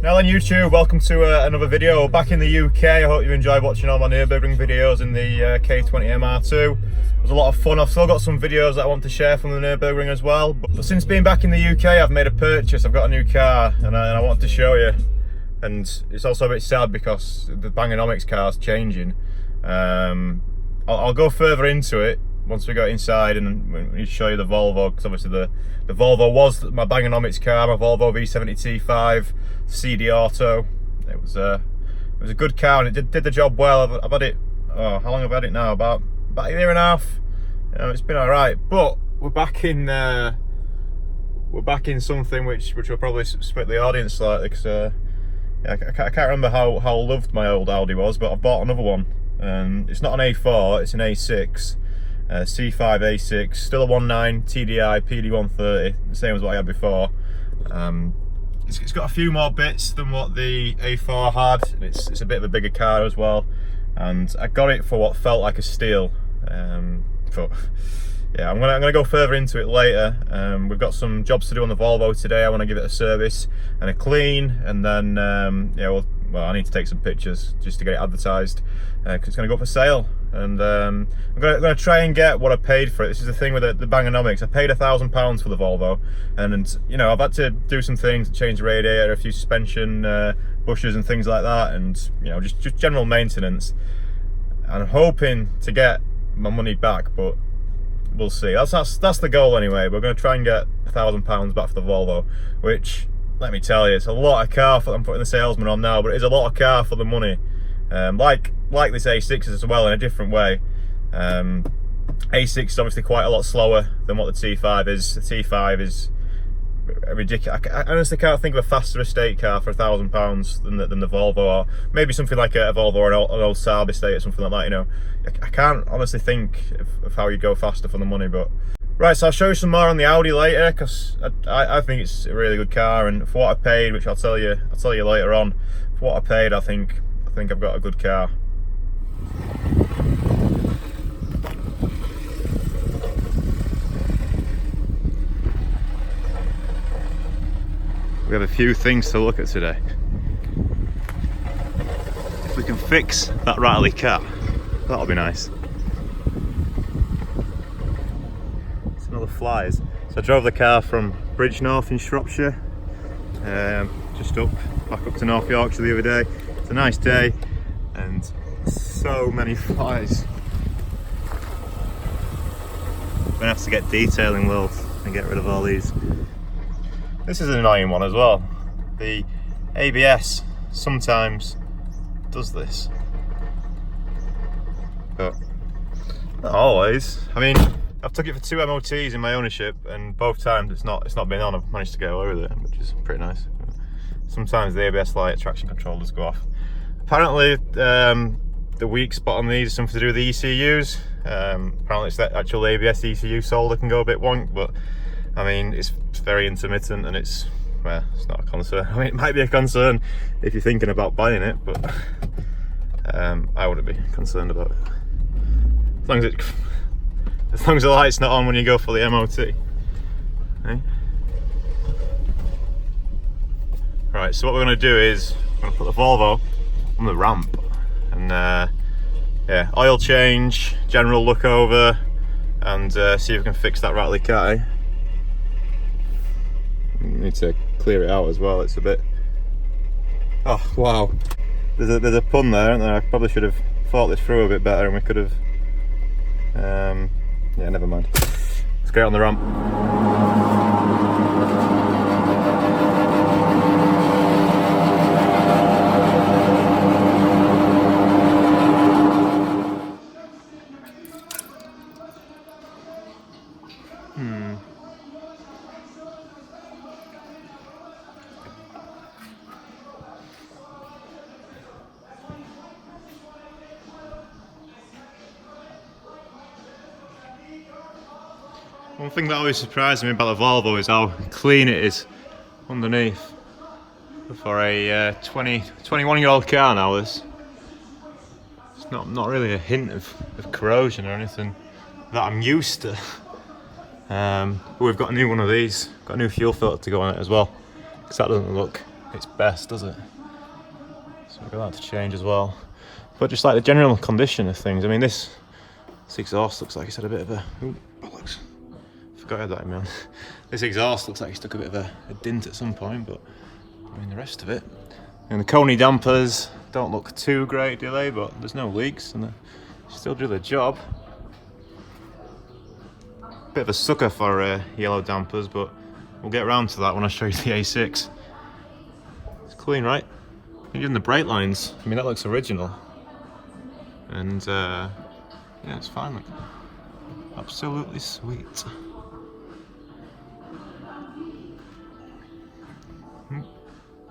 Now then YouTube, welcome to another video. Back in the UK, I hope you enjoyed watching all my Nürburgring videos in the K20 MR2. It was a lot of fun. I've still got some videos that I want to share from the Nürburgring as well. But since being back in the UK, I've made a purchase. I've got a new car and I wanted to show you. And it's also a bit sad because the bangernomics car's changing. I'll go further into it once we go inside and we show you the Volvo, because obviously the Volvo was my bangernomics car, my Volvo V70 T5 CD Auto. It was a good car and it did the job well. I've had it, how long have I had it now? About a year and a half. It's been all right, but we're back in something which will probably split the audience slightly, because I can't remember how loved my old Audi was, but I've bought another one. It's not an A4, it's an A6. C5 A6, still a 1.9 TDI PD130, the same as what I had before. It's got a few more bits than what the A4 had. It's a bit of a bigger car as well, and I got it for what felt like a steal. But yeah, I'm gonna go further into it later. We've got some jobs to do on the Volvo today. I want to give it a service and a clean, and then yeah, well, I need to take some pictures just to get it advertised, because it's going to go up for sale. And I'm going to try and get what I paid for it. This is the thing with the bangernomics. I paid £1,000 for the Volvo, and you know, I've had to do some things, change the radiator, a few suspension bushers and things like that, and you know, just general maintenance. And I'm hoping to get my money back, but we'll see. That's the goal anyway. We're going to try and get £1,000 back for the Volvo, which, let me tell you, it's a lot of car for I'm putting the salesman on now, but it is a lot of car for the money. Like this A6 as well, in a different way. A6 is obviously quite a lot slower than what the T5 is. The T5 is ridiculous. I honestly can't think of a faster estate car for £1,000 than the Volvo, or maybe something like a Volvo or an old Saab estate or something like that. You know, I can't honestly think of how you go faster for the money. But right, so I'll show you some more on the Audi later, because I think it's a really good car, and for what I paid, which I'll tell you later on, for what I paid, I think I've got a good car. We have a few things to look at today. If we can fix that rattly car, that'll be nice. It's another flies. So I drove the car from Bridgnorth in Shropshire, just back up to North Yorkshire the other day. It's a nice day, and so many flies. I'm gonna have to get detailing wheels and get rid of all these. This is an annoying one as well. The ABS sometimes does this, but not always. I mean, I've took it for 2 MOTs in my ownership, and both times it's not been on. I've managed to get away with it, which is pretty nice. Sometimes the ABS light traction control does go off. Apparently, the weak spot on these is something to do with the ECUs. Apparently, it's that actual ABS ECU solder can go a bit wonk, but I mean, it's very intermittent, and it's not a concern. I mean, it might be a concern if you're thinking about buying it, but I wouldn't be concerned about it. As long as the light's not on when you go for the MOT. Okay? Right, so what we're going to do is we're going to put the Volvo on the ramp, and yeah, oil change, general look over, and see if we can fix that rattly car. Eh? Need to clear it out as well. It's a bit. Oh wow! There's a pun there, isn't there? I probably should have thought this through a bit better, and we could have. Yeah, never mind. Let's get on the ramp. One thing that always surprises me about the Volvo is how clean it is underneath. For a 21-year-old car now, it's not really a hint of corrosion or anything that I'm used to. But we've got a new one of these, got a new fuel filter to go on it as well, because that doesn't look its best, does it? So we've got that to change as well. But just like the general condition of things, I mean, this exhaust looks like it's had a bit of a... Ooh, bollocks. Forgot I had that in my hand. This exhaust looks like it's took a bit of a dint at some point, but I mean, the rest of it. And the Coney dampers don't look too great, do they? But there's no leaks and they still do the job. Bit of a sucker for yellow dampers, but we'll get around to that when I show you the A6. It's clean, right? Even the brake lines, I mean, that looks original. And yeah, it's fine. Like, absolutely sweet.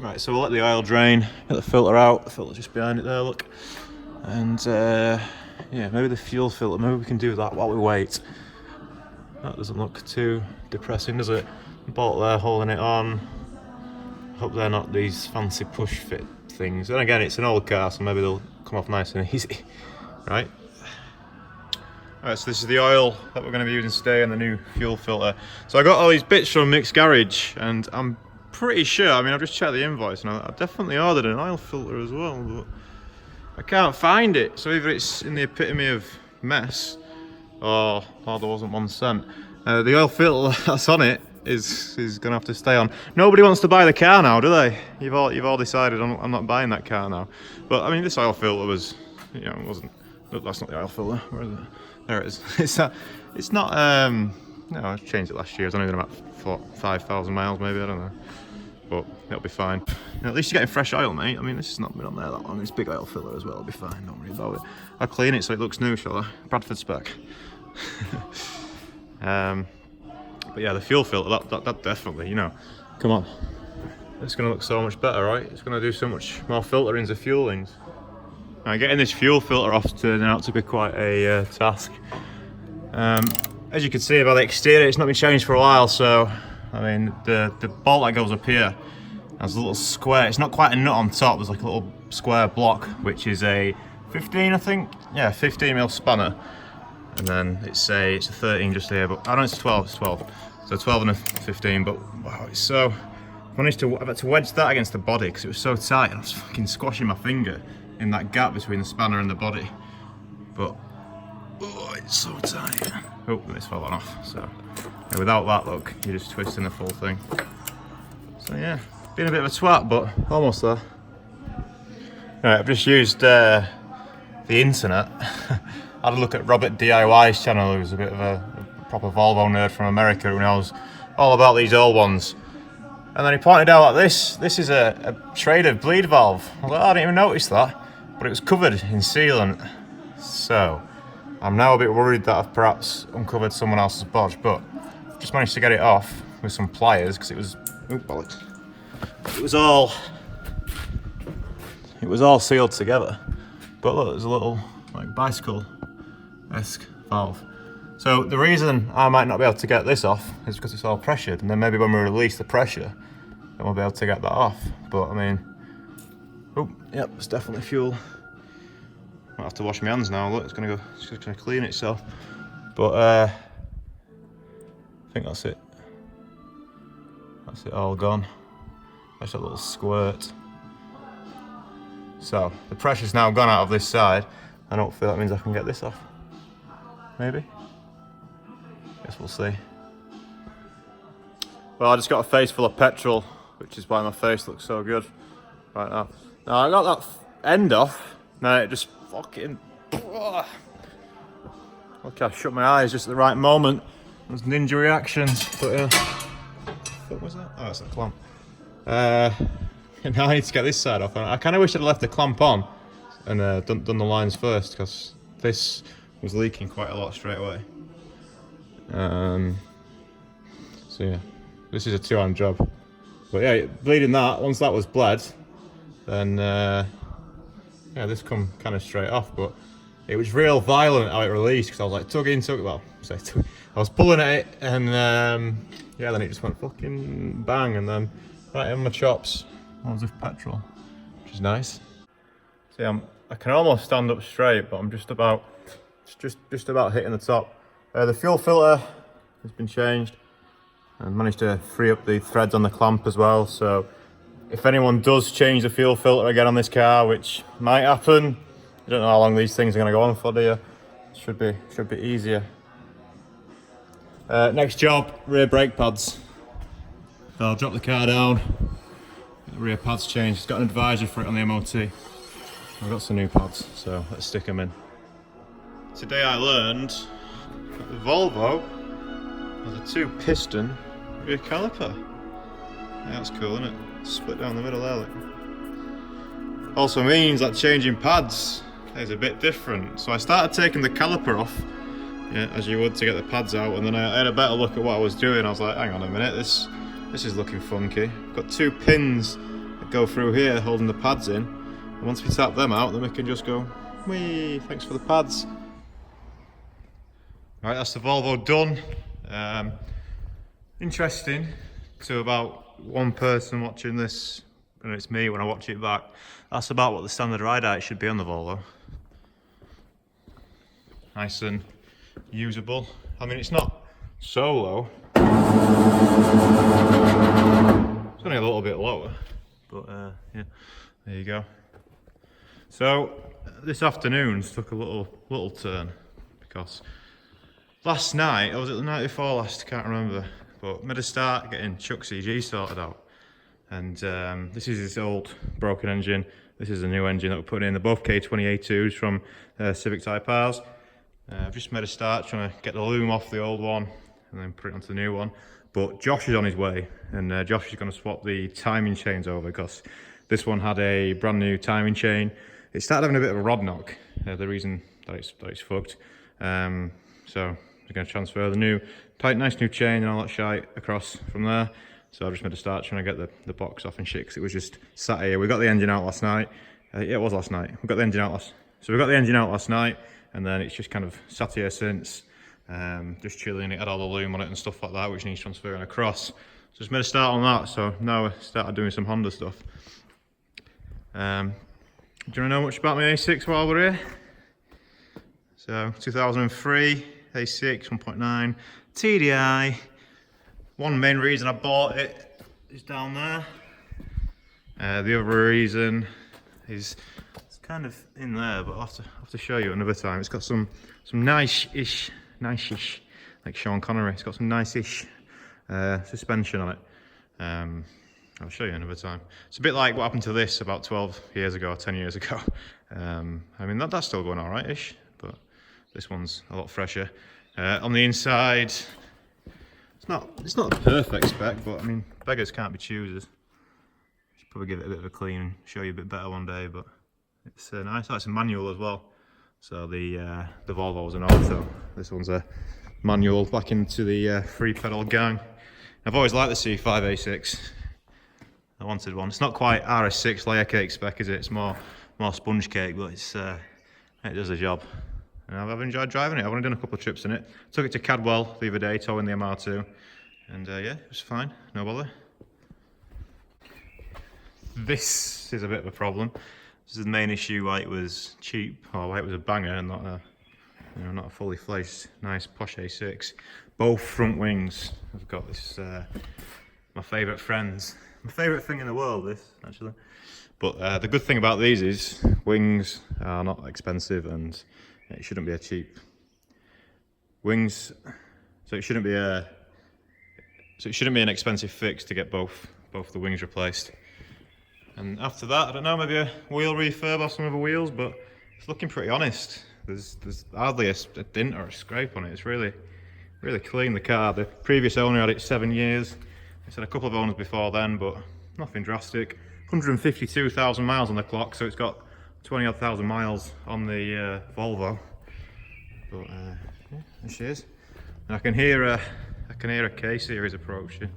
Right, so we'll let the oil drain, get the filter out. The filter's just behind it there, look. And yeah, maybe the fuel filter, maybe we can do that while we wait. That doesn't look too depressing, does it? Bolt there, holding it on. Hope they're not these fancy push fit things. And again, it's an old car, so maybe they'll come off nice and easy, right? Alright, so this is the oil that we're going to be using today and the new fuel filter. So I got all these bits from Mixed Garage, and I'm pretty sure, I mean, I've just checked the invoice, and I definitely ordered an oil filter as well, but I can't find it. So either it's in the epitome of mess, or there wasn't one sent. The oil filter that's on it is going to have to stay on. Nobody wants to buy the car now, do they? You've all decided I'm not buying that car now. But I mean, this oil filter was, you know, it wasn't. Look, that's not the oil filter. Where is it? There it is. It's not. No, I changed it last year. It's only been about 5,000 miles, maybe. I don't know. But it'll be fine. You know, at least you're getting fresh oil, mate. I mean, this has not been on there that long. It's big oil filter as well. It'll be fine. Don't worry about it. I'll clean it so it looks new, shall I? Bradford spec. But yeah, the fuel filter, that definitely, you know, come on. It's going to look so much better, right? It's going to do so much more filterings of fuelings. Now, getting this fuel filter off turned out to be quite a task. As you can see by the exterior, it's not been changed for a while, so I mean, the bolt that goes up here has a little square. It's not quite a nut on top. There's like a little square block, which is a 15, I think. Yeah, 15mm spanner. And then it's a 13 just here, but I know it's 12. It's 12. So 12 and a 15. But wow, it's so. I've had to wedge that against the body because it was so tight, and I was fucking squashing my finger in that gap between the spanner and the body. But oh, it's so tight. Oh, it's fallen off. So yeah, without that, look, you're just twisting the full thing. So yeah, been a bit of a twat, but almost there. Alright, I've just used the internet. I had a look at Robert DIY's channel, who's a bit of a proper Volvo nerd from America who knows all about these old ones. And then he pointed out that this is a traded bleed valve. I was like, oh, I didn't even notice that, but it was covered in sealant. So I'm now a bit worried that I've perhaps uncovered someone else's bodge, but just managed to get it off with some pliers because it was, oh bollocks, it was all sealed together. But look, there's a little like bicycle-esque valve. So the reason I might not be able to get this off is because it's all pressured, and then maybe when we release the pressure, then we'll be able to get that off. But I mean, oh, yep, it's definitely fuel. Might have to wash my hands now. Look, it's just gonna clean itself. But I think that's it. That's it all gone. That's a little squirt. So the pressure's now gone out of this side, and hopefully that means I can get this off. Maybe. Guess we'll see. Well, I just got a face full of petrol, which is why my face looks so good right now. Now I got that end off. Now it just fucking. Okay, I shut my eyes just at the right moment. Those ninja reactions, but yeah. What was that? Oh, that's the clamp. Now I need to get this side off. I kind of wish I'd left the clamp on and done the lines first, because this was leaking quite a lot straight away. So yeah, this is a two-hand job. But yeah, bleeding that, once that was bled, then yeah, this come kind of straight off. But it was real violent how it released, because I was like tugging, well, I was pulling at it, and yeah, then it just went fucking bang, and then right in my chops, loads of petrol, which is nice. See, I can almost stand up straight, but I'm just about hitting the top. The fuel filter has been changed, and managed to free up the threads on the clamp as well. So if anyone does change the fuel filter again on this car, which might happen, I don't know how long these things are going to go on for, do you? Should be easier. Next job, rear brake pads. So I'll drop the car down, get the rear pads changed. It's got an advisory for it on the MOT. I've got some new pads, so let's stick them in. Today I learned that the Volvo has a 2-piston rear caliper. Yeah, that's cool, isn't it? Split down the middle there, look. Also means that changing pads is a bit different. So I started taking the caliper off, yeah, as you would to get the pads out, and then I had a better look at what I was doing. I was like, hang on a minute, this is looking funky. Got 2 pins that go through here holding the pads in, and once we tap them out, then we can just go, whee, thanks for the pads. Right, that's the Volvo done. Interesting to about one person watching this, and it's me when I watch it back. That's about what the standard ride height should be on the Volvo. Nice and usable. I mean, it's not so low. It's only a little bit lower, but yeah, there you go. So this afternoon's took a little turn because last night, or was it the night before last, I can't remember, but made a start getting Chuck CG sorted out. And this is his old broken engine. This is a new engine that we're putting in. They're both K20A2s from Civic Type R's. I've just made a start trying to get the loom off the old one and then put it onto the new one. But Josh is on his way, and Josh is going to swap the timing chains over because this one had a brand new timing chain. It started having a bit of a rod knock, the reason that it's fucked. So we're going to transfer the new, tight, nice new chain and all that shite across from there. So I just made a start trying to get the box off and shit because it was just sat here. We got the engine out last night. Yeah, it was last night. We got the engine out last night, and then it's just kind of sat here since, just chilling. It had all the loom on it and stuff like that, which needs transferring across. So just made a start on that. So now I started doing some Honda stuff. Do you want to know much about my A6 while we're here? So 2003 A6 1.9 TDI. One main reason I bought it is down there. The other reason is it's kind of in there, but I'll have to show you another time. It's got some nice-ish, like Sean Connery. It's got some nice-ish suspension on it. I'll show you another time. It's a bit like what happened to this about 12 years ago, 10 years ago. I mean, that's still going all right-ish, but this one's a lot fresher. On the inside, it's not a perfect spec, but I mean, beggars can't be choosers. Should probably give it a bit of a clean and show you a bit better one day, but it's nice. Oh, it's a manual as well. So the Volvo's an auto. This one's a manual back into the 3-pedal gang. I've always liked the C5 A6. I wanted one. It's not quite RS6 layer cake spec, is it? It's more sponge cake, but it does the job. And I've enjoyed driving it. I've only done a couple of trips in it. Took it to Cadwell the other day, towing the MR2. And yeah, it was fine, no bother. This is a bit of a problem. This is the main issue, why it was cheap, or why it was a banger and not a fully fledged, nice posh A6. Both front wings have got this, my favourite friends. My favourite thing in the world, this, actually. But the good thing about these is wings are not expensive, and it shouldn't be a cheap wings, so it shouldn't be an expensive fix to get both the wings replaced. And after that, I don't know, maybe a wheel refurb or some of the wheels, but it's looking pretty honest. There's hardly a dent or a scrape on it. It's really clean, the car. The previous owner had it 7 years. It's had a couple of owners before then, but nothing drastic. 152,000 miles on the clock, so it's got 20-odd thousand miles on the Volvo. But yeah, there she is. And I can hear a K-series approaching.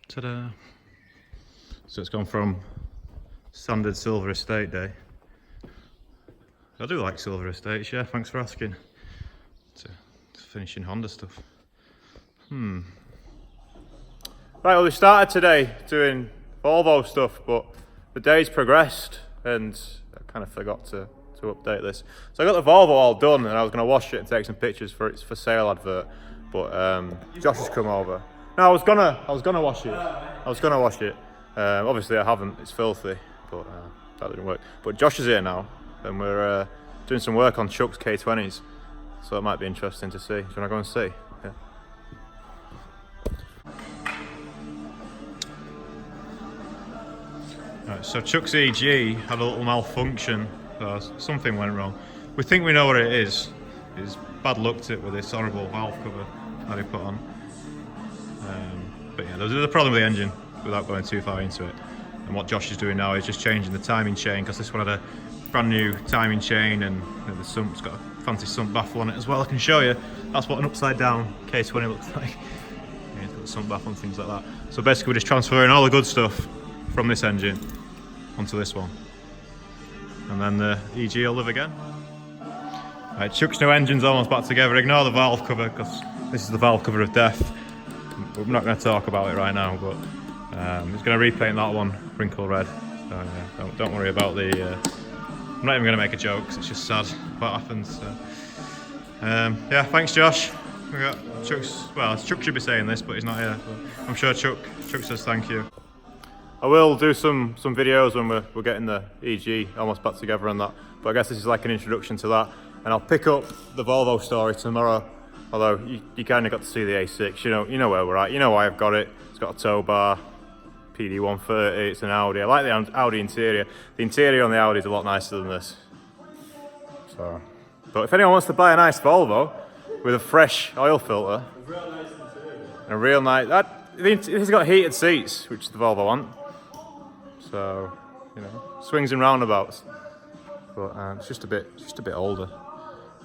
Ta-da! So it's gone from standard silver estate day. I do like silver estates, yeah, thanks for asking. To finishing Honda stuff. Right, well we started today doing Volvo stuff, but the day's progressed, and I kind of forgot to update this. So I got the Volvo all done, and I was going to wash it and take some pictures for its for sale advert, but Josh has come over. No, I was gonna wash it. Obviously I haven't. It's filthy, but that didn't work. But Josh is here now, and we're doing some work on Chuck's K20s, so it might be interesting to see. Do you want to go and see? Yeah. Right, so Chuck's EG had a little malfunction. Something went wrong. We think we know what it is. It's bad luck to it with this horrible valve cover that he put on. But yeah, there's a problem with the engine without going too far into it. And what Josh is doing now is just changing the timing chain, because this one had a brand new timing chain, and the sump's got a fancy sump baffle on it as well. I can show you. That's what an upside down K20 looks like. Yeah, it's got a sump baffle and things like that. So basically we're just transferring all the good stuff from this engine onto this one. And then the EG will live again. Right, Chuck's new engine's almost back together. Ignore the valve cover, because this is the valve cover of death. We're not going to talk about it right now, but he's going to repaint that one wrinkle red. So yeah, don't worry about the... I'm not even going to make a joke, because it's just sad what happens. So. Yeah, thanks Josh. We got Chuck's... Well, Chuck should be saying this, but he's not here. But I'm sure Chuck says thank you. I will do some videos when we're getting the EG almost back together and that, but I guess this is like an introduction to that. And I'll pick up the Volvo story tomorrow. Although you kind of got to see the A6, you know where we're at. You know why I've got it. It's got a tow bar, PD 130. It's an Audi. I like the Audi interior. The interior on the Audi is a lot nicer than this. So, but if anyone wants to buy a nice Volvo with a fresh oil filter, and a real nice, it's got heated seats, which the Volvo want. So, you know, swings and roundabouts. But it's just a bit older.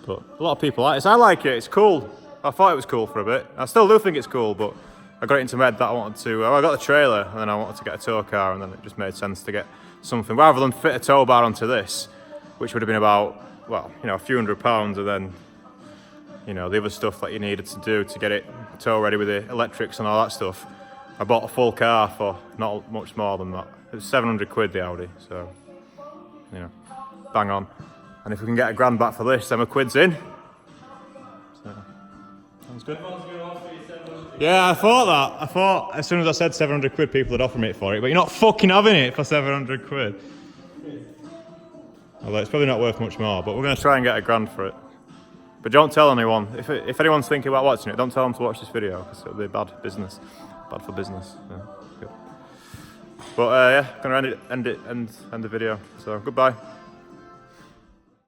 But a lot of people like it. I like it. It's cool. I thought it was cool for a bit. I still do think it's cool, but I got it into my head that I wanted to. I got the trailer, and then I wanted to get a tow car, and then it just made sense to get something rather than fit a tow bar onto this, which would have been about, well, you know, a few £100, and then, you know, the other stuff that you needed to do to get it tow ready with the electrics and all that stuff. I bought a full car for not much more than that. It was 700 quid, the Audi, so, you know, bang on. And if we can get £1,000 back for this, then a quid's in. So, sounds good. Yeah, I thought that. I thought as soon as I said 700 quid, people would offer me it for it, but you're not fucking having it for 700 quid. Although it's probably not worth much more, but we're going to try and get £1,000 for it. But don't tell anyone. If anyone's thinking about watching it, don't tell them to watch this video, because it'll be bad business. Bad for business. Yeah, good. But yeah, gonna end the video. So goodbye.